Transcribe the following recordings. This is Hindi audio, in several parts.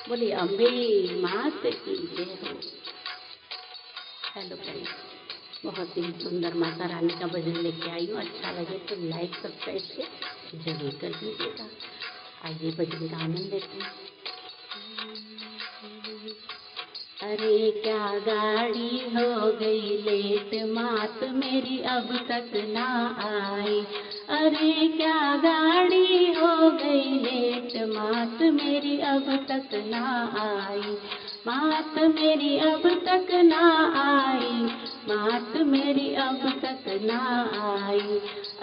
बोली अम्बे मात की जय हो। हेलो फ्रेंड्स, बहुत ही सुंदर माता रानी का भजन लेके आई हूँ। अच्छा लगे तो लाइक सब्सक्राइब से जरूर कर दीजिएगा। आइए भजन का आनंद लेते हैं। अरे क्या गाड़ी हो गई लेट, मात मेरी अब तक ना आई। अरे क्या गाड़ी हो गई लेट, मात मेरी अब तक ना आई। मात मेरी अब तक ना आई, मात मेरी अब तक ना आई।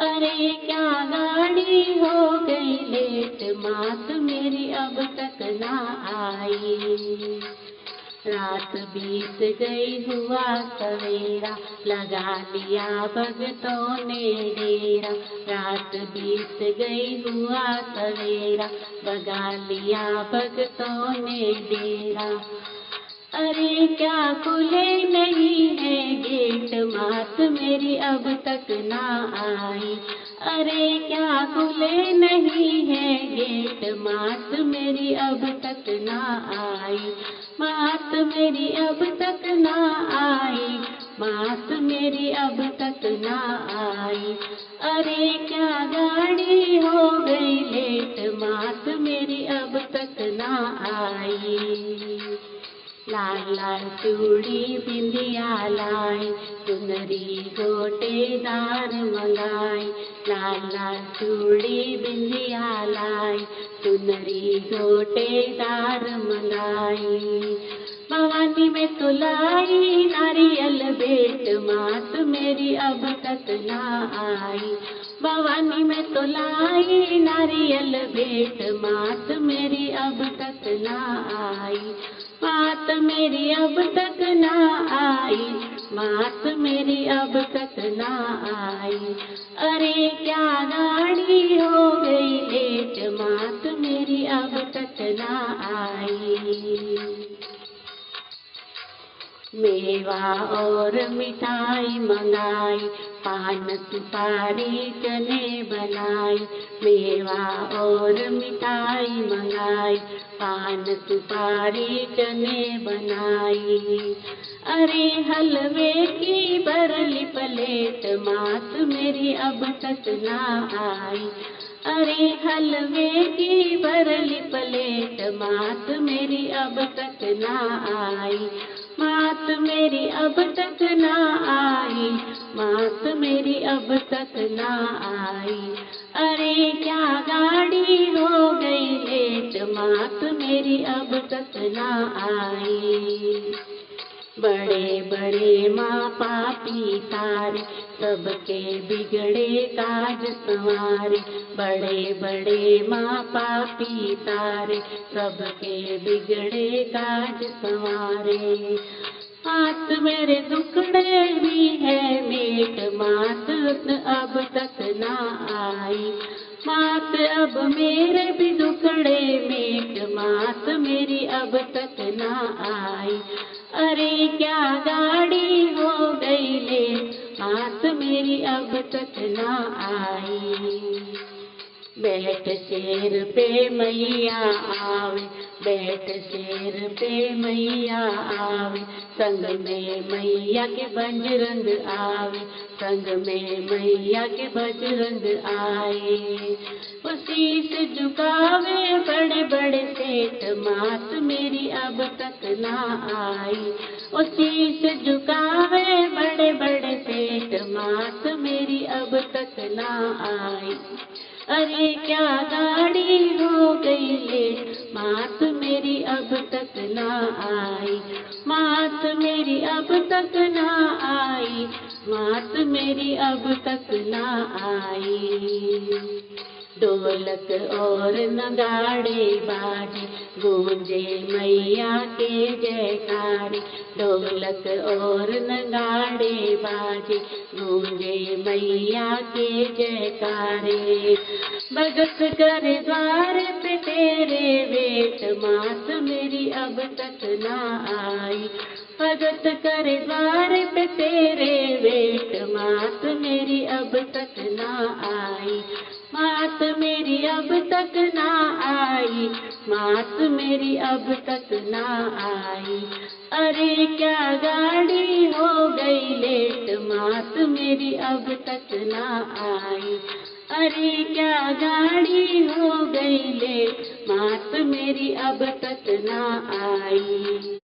अरे क्या गाड़ी हो गई लेट, मात मेरी अब तक ना आई। रात बीत गई हुआ सवेरा, लगा लिया भगतों ने डेरा। रात बीत गई हुआ सवेरा, लगा लिया भगतों ने डेरा। अरे क्या खुले नहीं है गेट, मात मेरी अब तक ना आई। अरे क्या खुले नहीं है गेट, मात मेरी अब तक ना आई। मात मेरी अब तक ना आई, मात मेरी अब तक ना आई। अरे क्या गाड़ी हो गई लेट, मात मेरी अब तक ना आई। लाल लाल चूड़ी बिंदिया लाई, चुनरी गोटेदार मंगाई। लाल लाल चूड़ी बिंदिया लाई, चुनरी गोटेदार मंगाई। भवानी में तुलाई नारियल बेट, मात मेरी अब तक ना आई। भवानी में तुलाई नारियल बेट, मात मेरी अब तक ना आई। मात मेरी अब तक ना आई, मात मेरी अब तक ना आई। अरे क्या गाड़ी हो गई लेट, मात मेरी अब तक ना आई। मेवा और मिठाई मंगाई, पान सुपारी चने बनाई। मेवा और मिठाई मंगाई, पान सुपारी चने बनाई। अरे हलवे की बरली प्लेट, मात मेरी अब तक ना आई। अरे हलवे की बरली प्लेट, मात मेरी अब तक ना आई। मात मेरी अब तक ना आई, मात मेरी अब तक ना आई। अरे क्या गाड़ी हो गई लेट, मात मेरी अब तक ना आई। बड़े बड़े माँ पापी तारे, सबके बिगड़े काज संवारे। बड़े बड़े माँ पापी तारे, सबके बिगड़े काज संवारे। मात मेरे दुखड़े भी है मेट, मात अब तक ना आई। मात अब मेरे भी दुखड़े मेट, मात मेरी अब तक ना आई। अरे क्या गाड़ी हो गई ले, मात मेरी अब तक ना आई। बैठ शेर पे मैया आवे, बैठ शेर पे मैया आवे। संग में मैया के बजरंग आवे, संग में मैया के बजरंग आए। वो शीश झुकावे बड़े बड़े सेठ, मात मेरी अब तक ना आई। वो शीश झुकावे बड़े बड़े सेठ, मात मेरी अब तक ना आई। अरे क्या गाड़ी हो गई ले, मात मेरी अब तक ना आई। मात मेरी अब तक ना आई, मात मेरी अब तक ना आई। ढोलक और नगाड़े बाजे, गूंजे मैया के जयकारे। ढोलक और नगाड़े बाजे, गूंजे मैया के जयकारे। भगत कर द्वार पे तेरे वेट, मात मेरी अब तक ना आई। भगत कर द्वार पे तेरे वेट, मात मेरी अब तक ना आई। मात मेरी अब तक ना आई, मात मेरी अब तक ना आई। अरे क्या गाड़ी हो गई लेट, मात मेरी अब तक ना आई। अरे क्या गाड़ी हो गई लेट, मात मेरी अब तक ना आई।